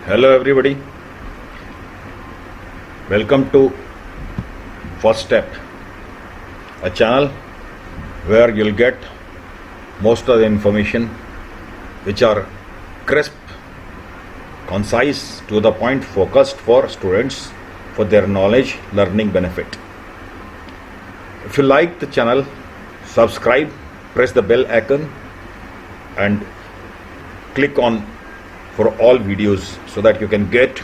Hello everybody, welcome to First Step, a channel where you'll get most of the information which are crisp, concise, to the point, focused for students for their knowledge, learning benefit. If you like the channel, subscribe, press the bell icon and click on for all videos so that you can get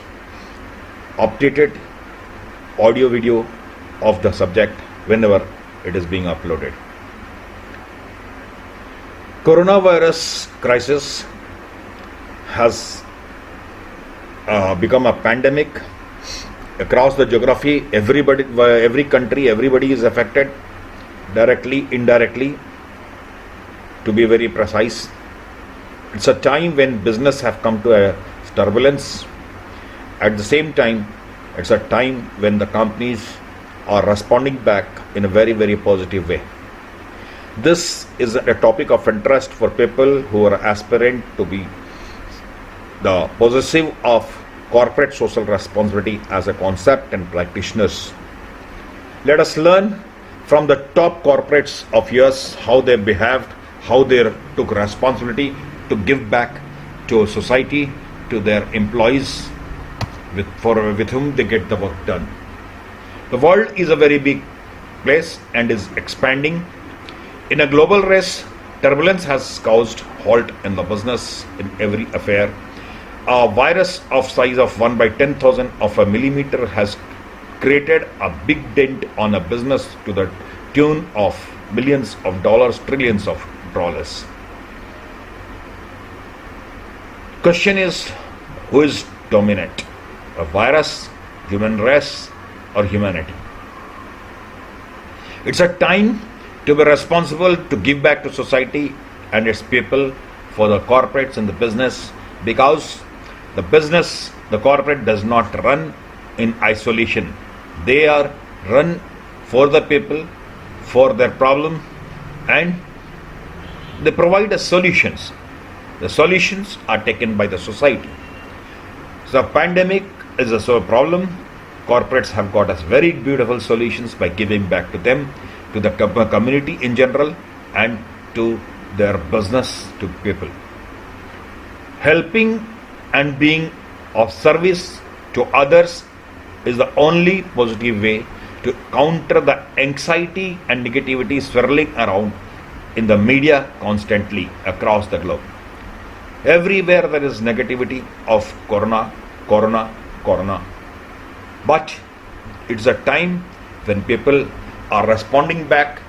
updated audio video of the subject whenever it is being uploaded. Coronavirus crisis has become a pandemic across the geography. Every country, everybody is affected directly, indirectly, to be very precise. It's a time when business have come to a turbulence. At the same time, it's a time when the companies are responding back in a very, very positive way. This is a topic of interest for people who are aspirant to be the possessive of corporate social responsibility as a concept and practitioners. Let us learn from the top corporates of years how they behaved, how they took responsibility to give back to society, to their employees with whom they get the work done. The world is a very big place and is expanding. In a global race, turbulence has caused halt in the business in every affair. A virus of size of 1 by 10,000 of a millimeter has created a big dent on a business to the tune of millions of dollars, trillions of dollars. Question is, who is dominant? A virus, human race, or humanity? It's a time to be responsible to give back to society and its people for the corporates and the business, because the corporate does not run in isolation. They are run for the people, for their problem, and they provide the solutions. The solutions are taken by the society. So pandemic is a problem. Corporates have got us very beautiful solutions by giving back to them, to the community in general, and to their business, to people. Helping and being of service to others is the only positive way to counter the anxiety and negativity swirling around in the media constantly across the globe. Everywhere there is negativity of corona. But it's a time when people are responding back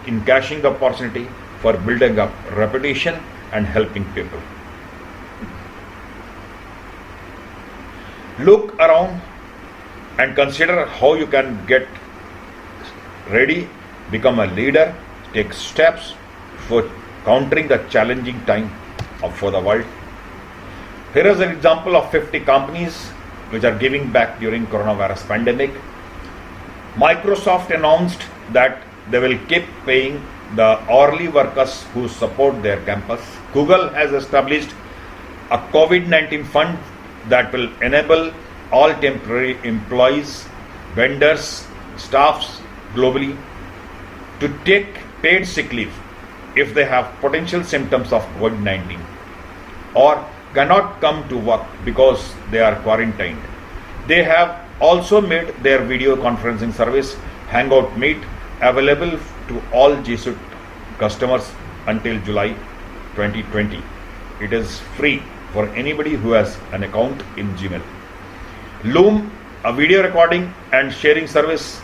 in catching the opportunity for building up reputation and helping people. Look around and consider how you can get ready, become a leader, take steps for countering the challenging time for the world. Here is an example of 50 companies which are giving back during coronavirus pandemic. Microsoft announced that they will keep paying the hourly workers who support their campus. Google has established a COVID-19 fund that will enable all temporary employees, vendors, staffs globally to take paid sick leave if they have potential symptoms of COVID-19 or cannot come to work because they are quarantined. They have also made their video conferencing service Hangout Meet available to all G Suite customers until July 2020. It is free for anybody who has an account in Gmail. Loom, a video recording and sharing service,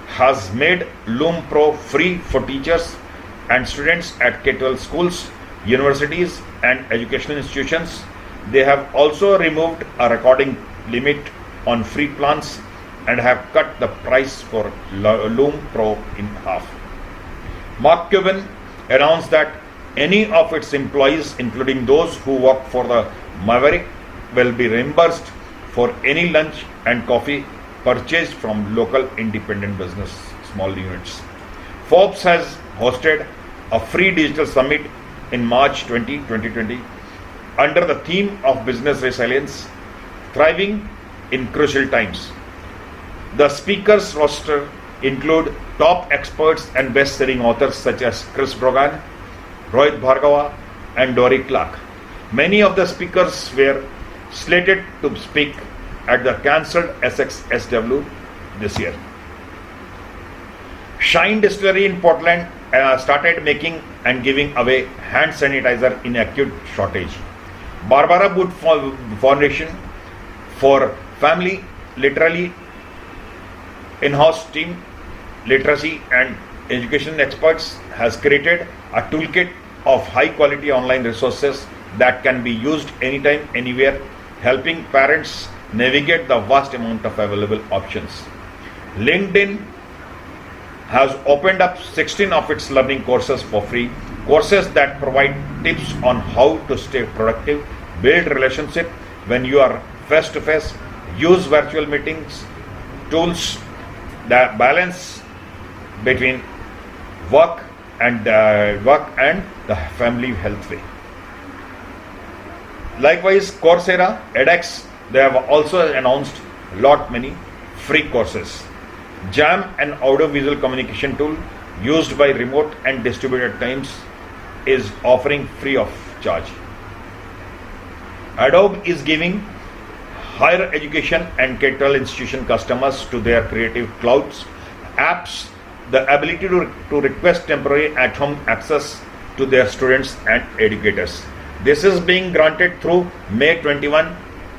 has made Loom Pro free for teachers and students at K-12 schools, universities, and educational institutions. They have also removed a recording limit on free plans and have cut the price for Loom Pro in half. Mark Cuban announced that any of its employees, including those who work for the Maverick, will be reimbursed for any lunch and coffee purchased from local independent business small units. Forbes has hosted a free digital summit in March 2020 under the theme of business resilience. thriving in crucial times. The speakers roster include top experts and best-selling authors such as Chris Brogan, Rohit Bhargava, and Dory Clark. Many of the speakers were slated to speak at the cancelled SXSW this year. Shine Distillery in Portland started making and giving away hand sanitizer in acute shortage. Barbara Wood Foundation for Family literally in-house team literacy and education experts has created a toolkit of high quality online resources that can be used anytime, anywhere, helping parents navigate the vast amount of available options. LinkedIn has opened up 16 of its learning courses for free, courses that provide tips on how to stay productive, build relationship when you are face to face, use virtual meetings, tools that balance between work and the family health way. Likewise, Coursera, edX, they have also announced many free courses. Jam, an audio-visual communication tool used by remote and distributed teams, is offering free of charge. Adobe is giving higher education and K-12 institution customers to their Creative Clouds apps the ability to request temporary at-home access to their students and educators. This is being granted through May 21,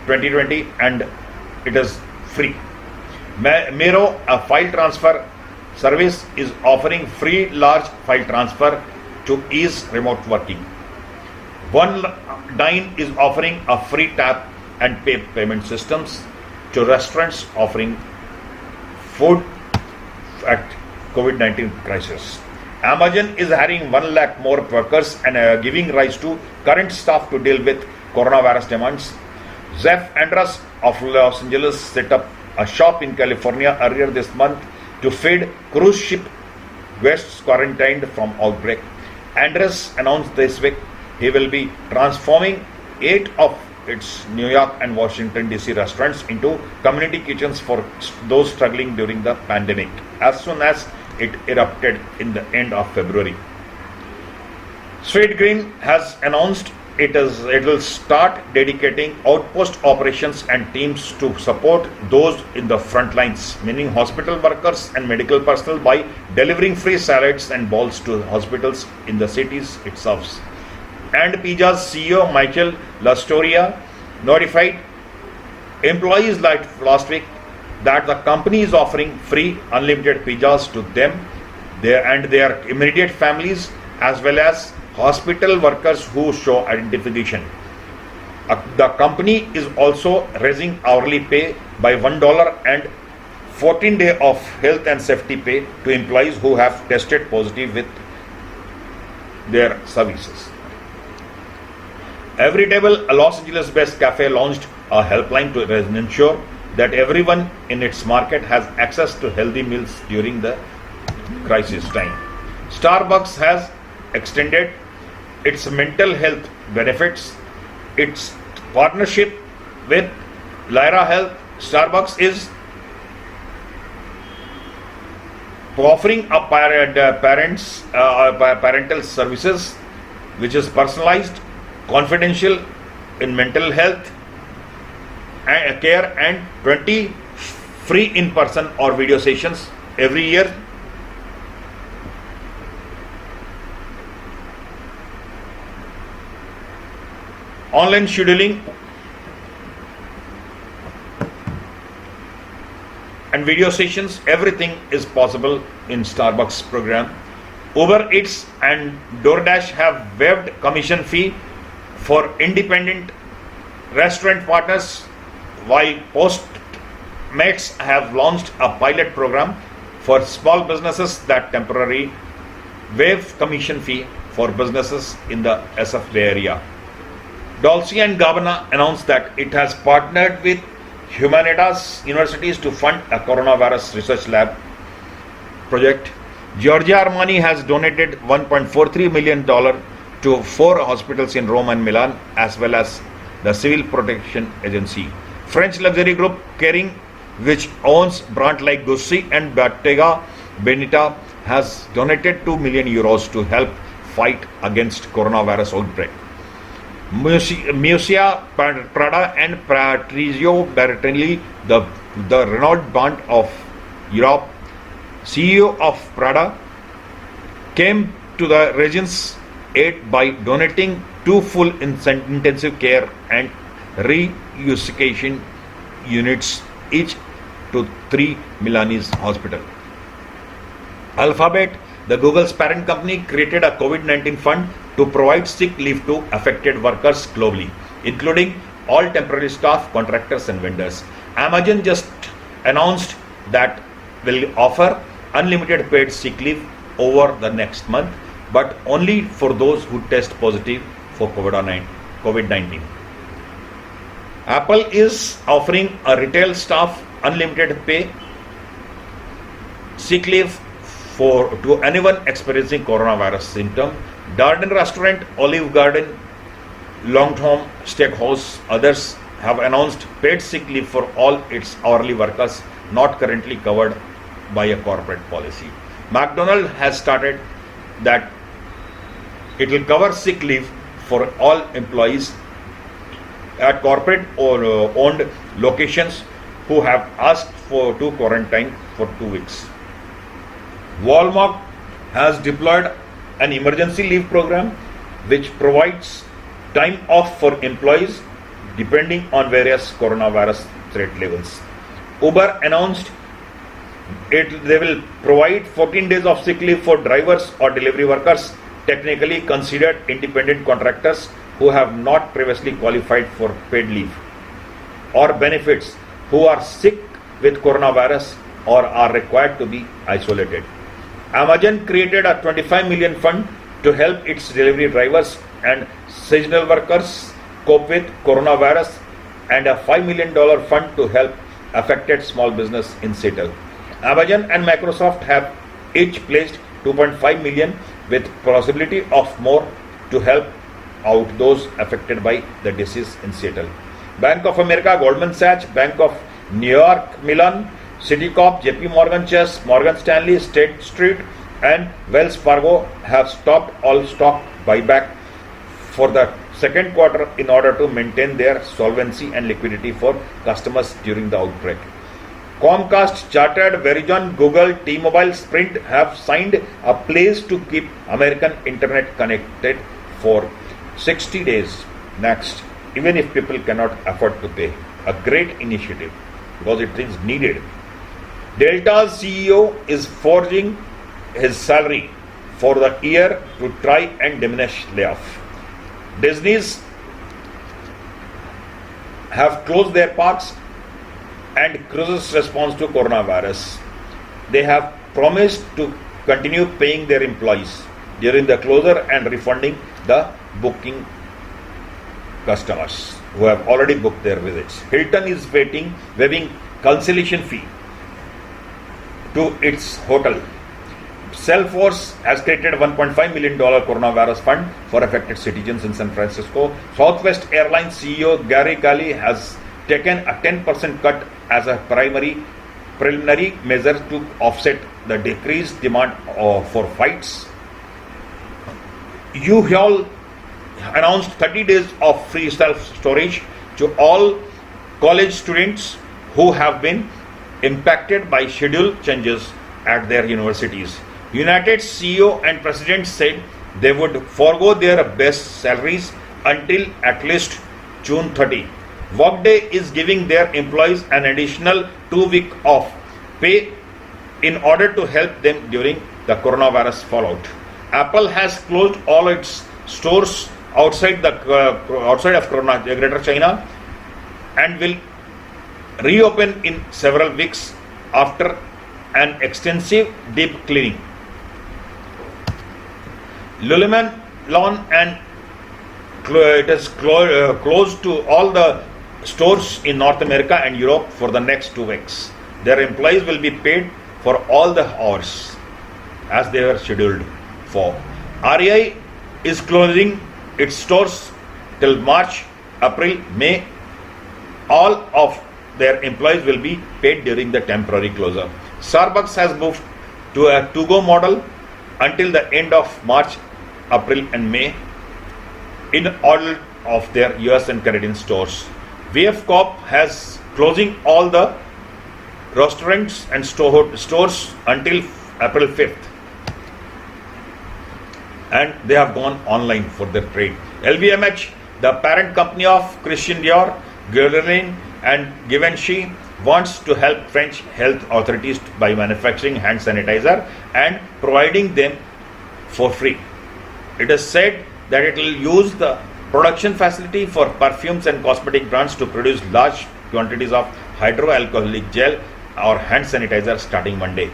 2020 and it is free. Miro, a file transfer service, is offering free large file transfer to ease remote working. One9 is offering a free tap and pay payment systems to restaurants offering food at COVID-19 crisis. Amazon is hiring 1 lakh more workers and giving rise to current staff to deal with coronavirus demands. Jeff Andrus of Los Angeles set up a shop in California earlier this month to feed cruise ship guests quarantined from outbreak. Andrus announced this week he will be transforming 8 of its New York and Washington DC restaurants into community kitchens for those struggling during the pandemic, as soon as it erupted in the end of February. Sweetgreen has announced it will start dedicating outpost operations and teams to support those in the front lines, meaning hospital workers and medical personnel, by delivering free salads and balls to hospitals in the cities it serves. And Pizza's CEO Michael Lastoria notified employees last week that the company is offering free unlimited pizzas to them and their immediate families, as well as hospital workers who show identification. The company is also raising hourly pay by $1 and 14-day of health and safety pay to employees who have tested positive with their services. Everytable, a Los Angeles-based cafe, launched a helpline to ensure that everyone in its market has access to healthy meals during the crisis time. Starbucks has extended its mental health benefits. Its partnership with Lyra Health, Starbucks is offering a parental services which is personalized, confidential in mental health and care, and 20 free in-person or video sessions every year. Online scheduling and video sessions, everything is possible in Starbucks program. Uber Eats and DoorDash have waived commission fee for independent restaurant partners, while Postmates have launched a pilot program for small businesses that temporarily waive commission fee for businesses in the SF Bay Area. Dolce & Gabbana announced that it has partnered with Humanitas universities to fund a coronavirus research lab project. Giorgio Armani has donated $1.43 million to 4 hospitals in Rome and Milan, as well as the Civil Protection Agency. French luxury group Kering, which owns brands like Gucci and Bottega Veneta, has donated 2 million euros to help fight against coronavirus outbreak. Musea Prada and Patrizio Bertelli, the renowned brand of Europe, CEO of Prada, came to the region's aid by donating 2 full intensive care and resuscitation units each to 3 Milanese hospitals. Alphabet, the Google's parent company, created a COVID-19 fund to provide sick leave to affected workers globally, including all temporary staff, contractors, and vendors. Amazon just announced that will offer unlimited paid sick leave over the next month, but only for those who test positive for COVID-19. Apple is offering a retail staff unlimited pay sick leave to anyone experiencing coronavirus symptom. Darden Restaurant, Olive Garden, Longchamp Steakhouse, others have announced paid sick leave for all its hourly workers not currently covered by a corporate policy. McDonald's has started that it will cover sick leave for all employees at corporate or owned locations who have asked to quarantine for 2 weeks. Walmart has deployed an emergency leave program which provides time off for employees depending on various coronavirus threat levels. Uber announced they will provide 14 days of sick leave for drivers or delivery workers technically considered independent contractors who have not previously qualified for paid leave or benefits, who are sick with coronavirus or are required to be isolated. Amazon created a 25 million fund to help its delivery drivers and seasonal workers cope with coronavirus, and a $5 million fund to help affected small business in Seattle. Amazon and Microsoft have each pledged 2.5 million with possibility of more to help out those affected by the disease in Seattle. Bank of America, Goldman Sachs, Bank of New York, Milan, Citicorp, JP Morgan Chase, Morgan Stanley, State Street, and Wells Fargo have stopped all stock buyback for the second quarter in order to maintain their solvency and liquidity for customers during the outbreak. Comcast, Chartered, Verizon, Google, T-Mobile, Sprint have signed a pledge to keep American internet connected for 60 days next, even if people cannot afford to pay. A great initiative because it is needed. Delta's CEO is forging his salary for the year to try and diminish layoff. Disney's have closed their parks and cruises response to coronavirus. They have promised to continue paying their employees during the closure and refunding the booking customers who have already booked their visits. Hilton is waiving cancellation fee to its hotel. Salesforce has created a $1.5 million coronavirus fund for affected citizens in San Francisco. Southwest Airlines CEO Gary Kelly has taken a 10% cut as a preliminary measure to offset the decreased demand for flights. U-Haul announced 30 days of free self-storage to all college students who have been impacted by schedule changes at their universities. United's CEO and president said they would forego their best salaries until at least June 30. Workday is giving their employees an additional 2 weeks of pay in order to help them during the coronavirus fallout. Apple has closed all its stores outside of Greater China and will reopen in several weeks after an extensive deep cleaning. Lululemon and it is closed to all the stores in North America and Europe for the next 2 weeks. Their employees will be paid for all the hours as they were scheduled for. REI is closing its stores till March, April, May All of their employees will be paid during the temporary closure. Starbucks has moved to a to-go model until the end of March, April and May in all of their US and Canadian stores. VF Corp has closing all the restaurants and stores until April 5th, and they have gone online for their trade. LVMH, the parent company of Christian Dior, Guerlain and Givenchy, wants to help French health authorities by manufacturing hand sanitizer and providing them for free. It is said that it will use the production facility for perfumes and cosmetic brands to produce large quantities of hydroalcoholic gel or hand sanitizer starting Monday.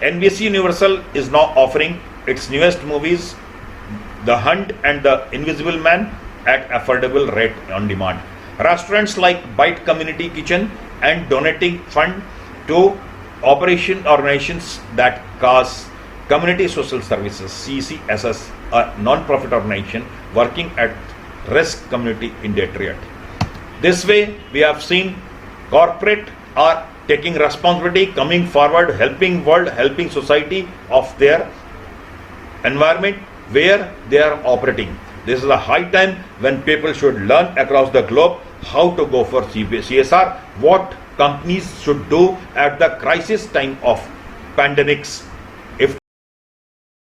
NBC Universal is now offering its newest movies, The Hunt and The Invisible Man, at affordable rate on demand. Restaurants like Bite Community Kitchen and donating fund to operation organizations that cause Community Social Services CCSS, a non-profit organization working at risk community in Detroit. This way, we have seen corporate are taking responsibility, coming forward, helping world, helping society of their environment where they are operating. This is a high time when people should learn across the globe how to go for CSR, what companies should do at the crisis time of pandemics